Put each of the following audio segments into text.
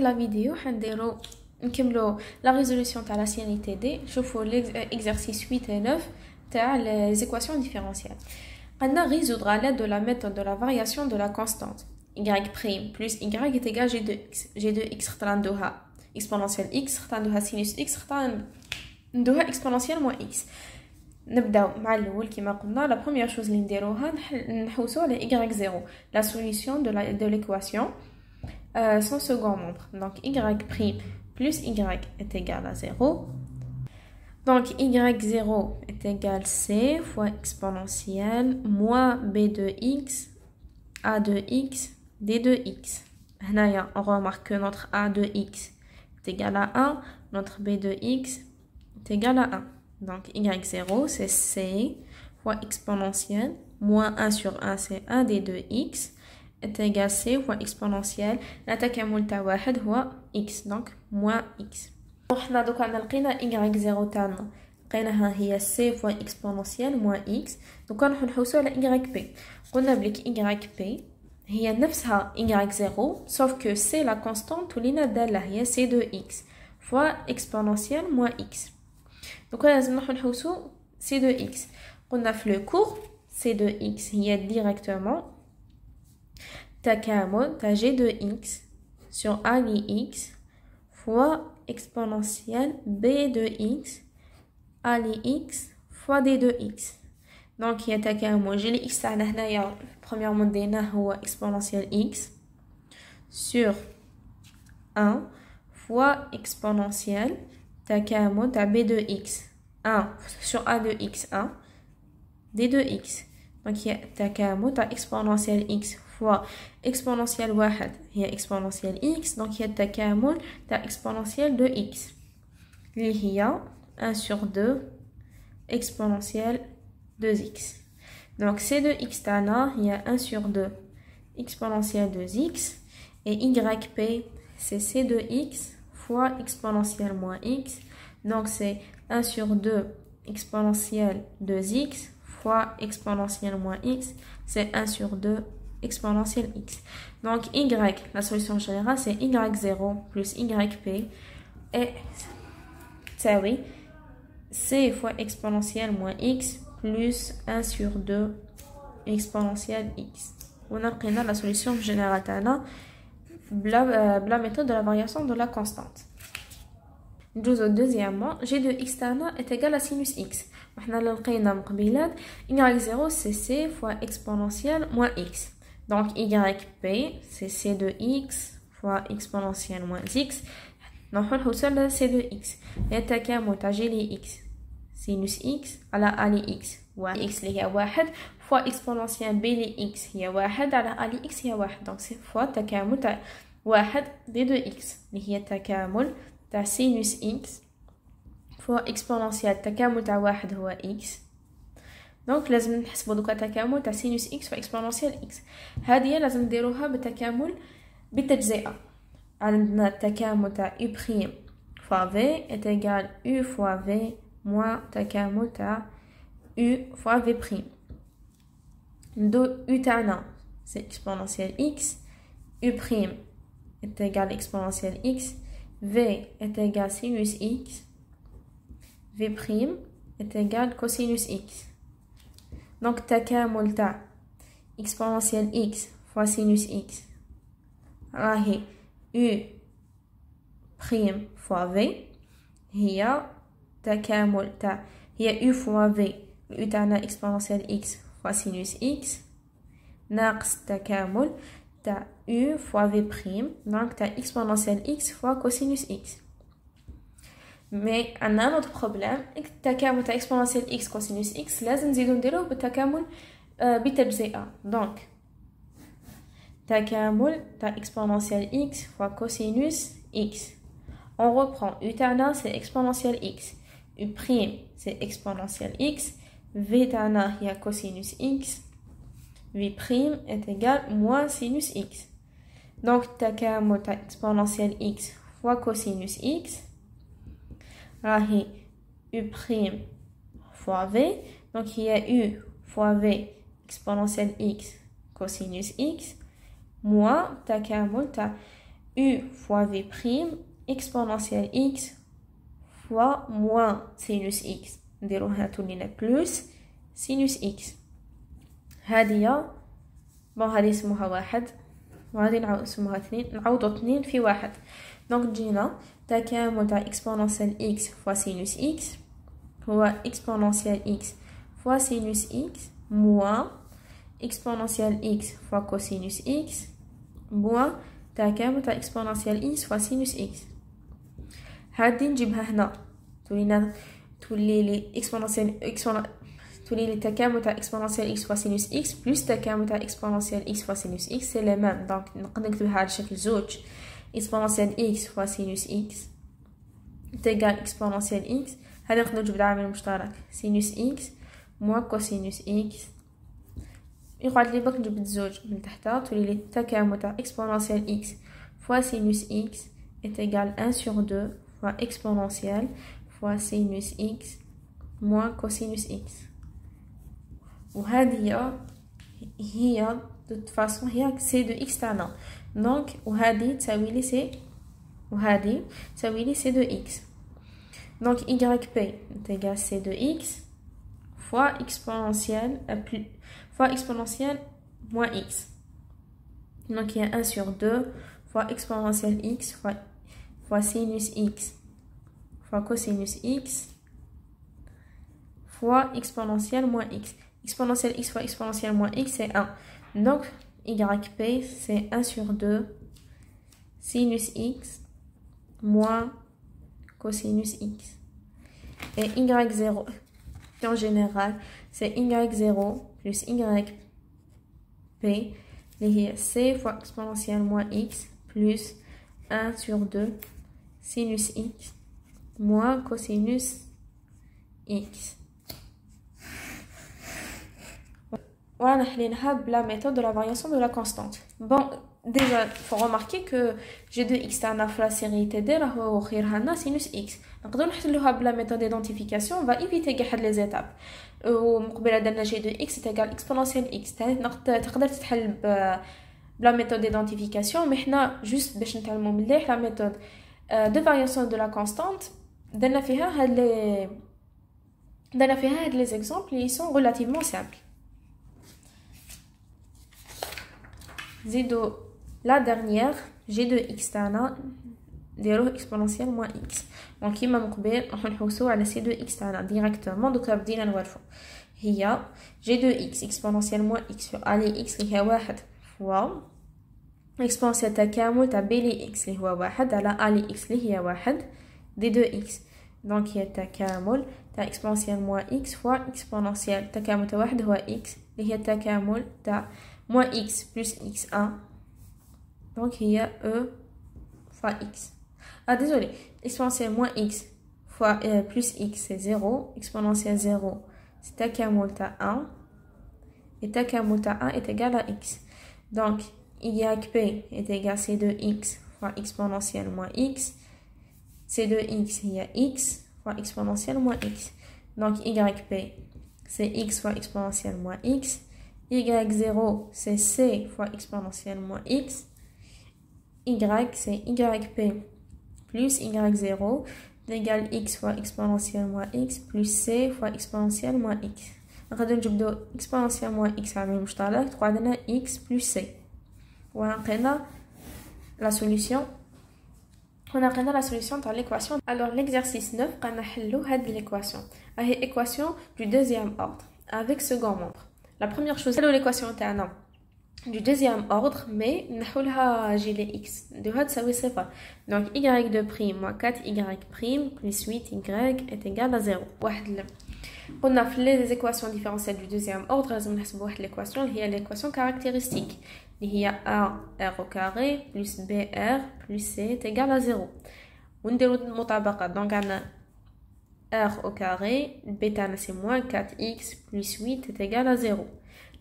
la vidéo نكملوا la résolution تاع la série TD. نشوفوا l'exercice 8 et 9 تاع les équations différentielles. قلنا résoudre à l'aide de la méthode de la variation de la constante y' plus y est égal à g2x. g2x اختارندوها exponentielle x اختارندوها sinus x اختارندوها exponentielle moins x. نبداو مع الاول كما قلنا. la première chose اللي نديروها نحوسوا على y0, la solution de l'équation son second membre. Donc y' plus y est égal à 0. Donc y0 est égal à c fois exponentielle moins b de x a de x d de x. Là, on remarque que notre a de x est égal à 1, notre b de x est égal à 1. Donc y0 c'est c fois exponentielle moins 1 sur 1 c'est 1 d de x est égal à c fois exponentielle التكامل تاع واحد هو x, donc moins x. وحنا دوكا لقينا y0 تاعنا لقيناها هي c fois exponentielle moins x. دوكا نروحو نحوسو على y p. قلنا بليك y p هي نفسها y0 sauf que c la constante ولينا دالة هي c de x fois exponentielle moins x. دوكا لازم نروحو نحوسو c de x. قلنا في لو كور c de x هي directement تكامل تاع g de x sur a li x fois exponentielle b de x a li x fois d de x. Donc هي تكامل g li x تاعنا هنايا premièrement ديناه هو exponentielle x sur 1 fois exponentielle تكامل تاع b de x 1 sur a de x 1 d de x. Donc هي تكامل تاع exponentielle x fois exponentielle واحد هي exponentielle x. Donc هي التكامل تاع exponentielle de x اللي هي 1 sur 2 exponentielle 2x. Donc c de x تاعنا هي 1 sur 2 exponentielle 2x et yp c'est c de x fois exponentielle moins x. Donc c'est 1 sur 2 exponentielle 2x fois exponentielle moins x, c'est 1 sur 2 exponentielle x. Donc y, la solution générale, c'est y0 plus yp et ça oui, c fois exponentielle moins x plus 1 sur 2 exponentielle x. On a pris la solution générale la méthode de la variation de la constante. Deuxièmement, g de x est égal à sinus x. Maintenant, y0 c'est c fois exponentielle moins x. Donc yp c'est c de x fois exponentielle moins x. Donc on a c de x. Et تكامل تاع g li x sinus x على a li x x اللي هي واحد fois exponentielle b li x هي واحد على a li x هي واحد. Donc c'est fois تكامل تاع واحد d de x اللي هي تكامل تاع sinus x fois exponentielle تكامل تاع واحد هو x. دونك لازم نحسبوا دوكا تكامل تاع sinus x fois exponentielle x. هذه لازم نديروها بالتكامل بالتجزئة. عندنا التكامل تاع u' fois v est égal u fois v moins تكامل تاع u fois v'. ندو u تاعنا c'est exponentielle x, u' est égal exponentielle x, v est égal sinus x, v' est égal cosinus x. Donc تكامل تاع exponentielle x fois sinus x راهي u' fois v هي تكامل تاع هي u fois v u تاعنا exponentielle x fois sinus x ناقص تكامل تاع u fois v', donc تاع exponentielle x fois cosinus x. Mais on a un autre problème, التكامل تاع exponentielle x cosinus x لازم نزيدو نديروه بالتكامل بالتجزئة. Donc تكامل تاع exponentielle x fois cosinus x. On reprend u تاعنا c'est exponentielle x, u' c'est exponentielle x, v تاعنا هي cosinus x, v' est égal moins sinus x. Donc تكامل تاع exponentielle x fois cosinus x راهي u' fois v. Donc il y a u fois v exponentielle x cosinus x moins تكامل تاع U fois V prime exponentielle X fois moins sinus X. نديروها تولينا plus sinus X. هذه بون هذه اسمها واحد وهذه اسمها اثنين. نعوضو اثنين في واحد. دونك جينا تكامل تاع exponentielle X fois sinus X هو exponentielle X fois sinus X moins exponentielle X fois cosinus X moins تكامل تاع exponentielle X fois sinus X. هادي نجيبها هنا تولي لي تولي لي تكامل تاع exponentielle X fois sinus X plus تكامل تاع exponentielle X fois sinus X سي لي ميم. دونك نقدر نكتبها على شكل زوج exponentielle X fois sinus X تيغال exponentielle X. هذا نقدر نجيب العامل المشترك sinus X moins cosinus X. يقعد لي بك نجيب الزوج من تحتها تولي لي تكامل تاع exponentielle X fois sinus X est égal 1 sur 2 fois exponentielle fois sinus X moins cosinus X. وهذه هي de toute façon هي سي دو إكس تاعنا. دونك وهذه تساوي لي سي وهذه تساوي لي سي دو إكس. دونك y p تيغال سي دو إكس fois exponentielle moins x. Donc il y a 1 sur 2 fois exponentielle x fois sinus x fois cosinus x fois exponentielle moins x. Exponentielle x fois exponentielle moins x c'est 1. Donc yp c'est 1 sur 2 sinus x moins cosinus x. Et y0 en général c'est y0 plus yp qui est c fois exponentielle moins x plus 1 sur 2 sinus x moins cosinus x. Voilà, la méthode de la variation de la constante. Bon, déjà, il faut remarquer que G2x dans la série TD, c'est sinus x. Donc, dans la méthode d'identification, on va éviter les étapes. G2x est égal à exponentielle x. Tu peux la méthode d'identification, mais juste la méthode de variation de la constante. Dans les exemples, ils sont relativement simples. Zido la dernière G2x تاعنا نديروه exponentielle moins x. دونك كيما من قبل راح نحوسو على C2x تاعنا ديريكتومون. دوكا بدينا نوالفو هي G2x exponentielle moins x sur A لي x اللي هي واحد فوا exponentielle تكامل تاع B لي x اللي هو واحد على A لي x اللي هي واحد دي 2x. دونك هي تكامل تاع exponentielle moins x فوا exponentielle تكامل تاع واحد هو x اللي هي تكامل تاع moins x plus x1. Donc il y a e fois x. Ah désolé, exponentielle moins x fois plus x c'est 0. Exponentielle 0 c'est takamol ta 1. Et takamol ta 1 est égal à x. Donc yp est égal à c de x fois exponentielle moins x. C de x il y a x fois exponentielle moins x. Donc yp c'est x fois exponentielle moins x. Y0 c'est c fois exponentielle moins x. Y c'est yp plus y0 égale x fois exponentielle moins x plus c fois exponentielle moins x. نقدر نجبدو exponentielle moins x عامل مشترك تقعد لنا x plus c. ولقينا la solution. On a la solution dans l'équation. Alors l'exercice 9 قلنا نحلو هاد l'équation. هي équation du deuxième ordre avec second membre. La première chose, c'est l'équation du deuxième ordre, mais nous avons g de x. De ça ça veut dire donc y de prime moins 4y prime plus 8y est égal à 0. On a fait les équations différentielles du deuxième ordre. Nous avons l'équation, il y a l'équation caractéristique. Il y a a r au carré plus br plus c est égal à 0. On a le mutabaqa. Donc on a r au carré, bêta c'est moins 4x plus 8 est égal à 0.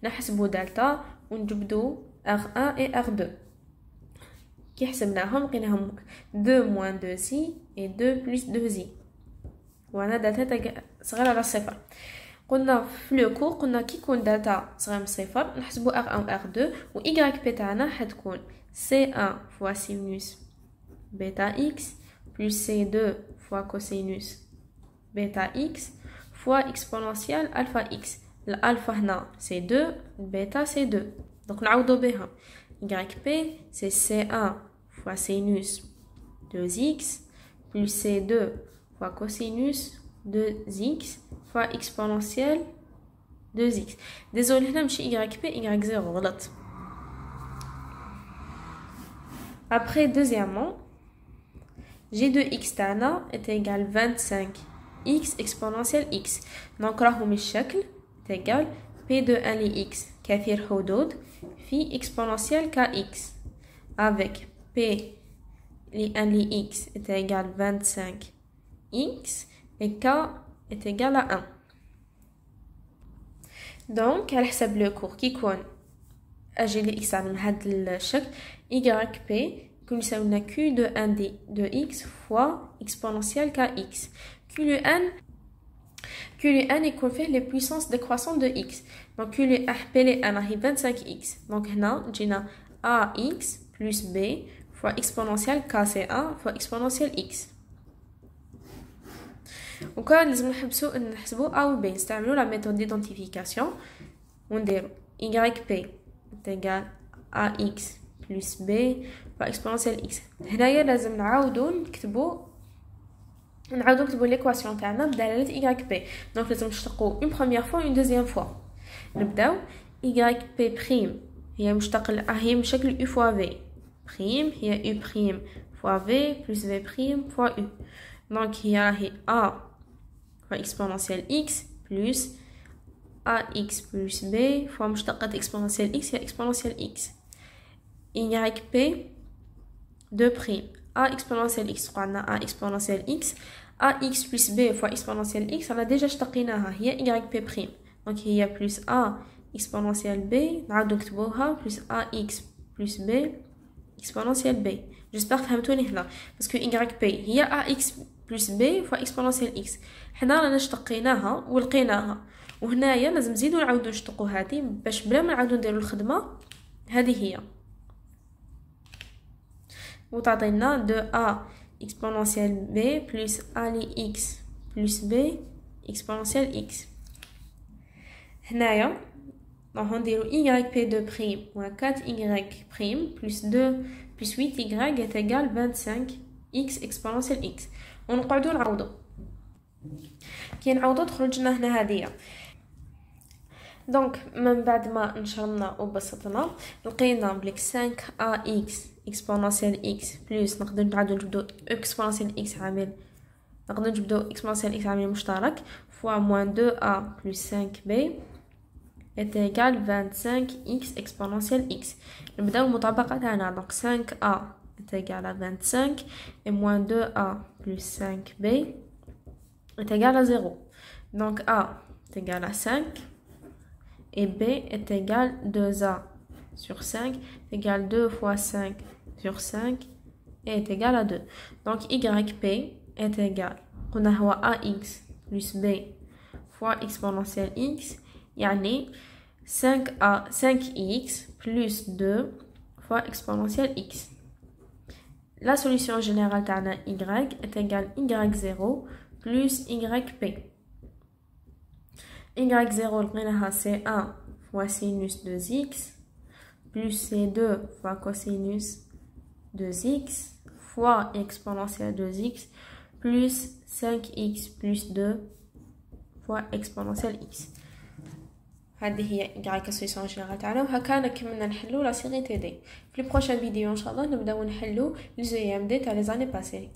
نحسبوا دالتا ونجبدوا R1 et R2. كي حسبناهم لقيناهم 2 moins 2i et 2 plus 2i. وعنا دالتا صغيرة على صفر. قلنا في لو كور قلنا كي يكون دالتا صغير من صفر نحسبوا R1 و R2 و y بي تاعنا حتكون C1 fois sinus bêta x plus C2 fois cosinus bêta x fois exponentielle alpha x. L'alpha c'est 2, le bêta c'est 2. Donc نعوضو بها. YP c'est C1 fois sinus 2x plus C2 fois cosinus 2x fois exponentielle 2x. Désolé, هنا ماشي YP, Y0 غلط. Après, deuxièmement, G de x تاعنا est égal 25x exponentielle x. Donc راهو من الشكل est égal P de 1 لx كثير حدود في exponentielle kx avec P li 1 lx est égal 25x et k est égal à 1. Donc على حسب le cours كي يكون اجي لي x على هذا الشكل yp يكون يساوي لنا q de 1 de x fois exponentielle kx. q de 1 يكون فيه les puissances décroissantes de x. Donc q de 1 p de 1 راهي 25x. Donc هنا جينا ax plus b fois exponentielle kc1 fois exponentielle x. وكان لازم نحسبوا a و b. نستعملوا la méthode d'identification ونديروا yp est égal ax plus b fois exponentielle x. هنايا لازم نعاودوا نكتبوا l'équation تاعنا بدلالة yp. Donc لازم نشتقوا une première fois une deuxième fois. نبداو yp prime هي مشتق هي من شكل u fois v prime هي u prime fois v plus v prime fois u. Donc هي a fois exponentielle x plus ax plus b fois مشتقة exponentielle x هي exponentielle x. yp 2 prime a exponentielle x قلنا a exponentielle x ax plus b fois exponentielle x on a déjà اشتقيناها هي yp prime. Donc هي plus a exponentielle b نعاودو نكتبوها plus ax plus b exponentielle b. J'espère فهمتوني هنا باسكو yp هي ax plus b fois exponentielle x. حنا رانا اشتقيناها ولقيناها وهنايا لازم نزيدو نعاودو نشتقو هذه باش بلا ما نعاودو نديرو الخدمه هذه هي وتعطينا 2a exponentielle b plus a x plus b exponentielle x. هنايا راهو نديرو yp2 prime moins 4y prime plus 2 plus 8y est égal 25x exponentielle x. ونقعدو نعوضو كي نعوضو تخرج لنا هنا هذه. دونك من بعد ما نشرنا وبسطنا لقينا بليك 5ax exponentielle x plus نقدر نعاودو نجبدو exponentielle x عامل نقدر نجبدو exponentielle x عامل مشترك fois moins 2a plus 5b est égal 25x exponentielle x. نبداو المطابقة تاعنا. donc 5a est égal à 25 et moins 2a plus 5b est égal à 0. Donc a est égal à 5 et b est égal 2a sur 5 est égal 2 fois 5 sur 5 et est égal à 2. Donc yp est égal on a ax plus b fois exponentielle x يعني 5x plus 2 fois exponentielle x. La solution générale تاعنا y est égale y0 plus yp. y0 لقيناها c1 fois sinus 2x plus c2 fois cosinus 2x fois exponentielle 2x plus 5x plus 2 fois exponentielle x. هذه هي y السوليسيون جينيرال تاعنا وهكا كملنا نحلو لا سيري تي دي. في البروشين فيديو ان شاء الله نبداو نحلو لي زي ام دي تاع لي زاني باسي.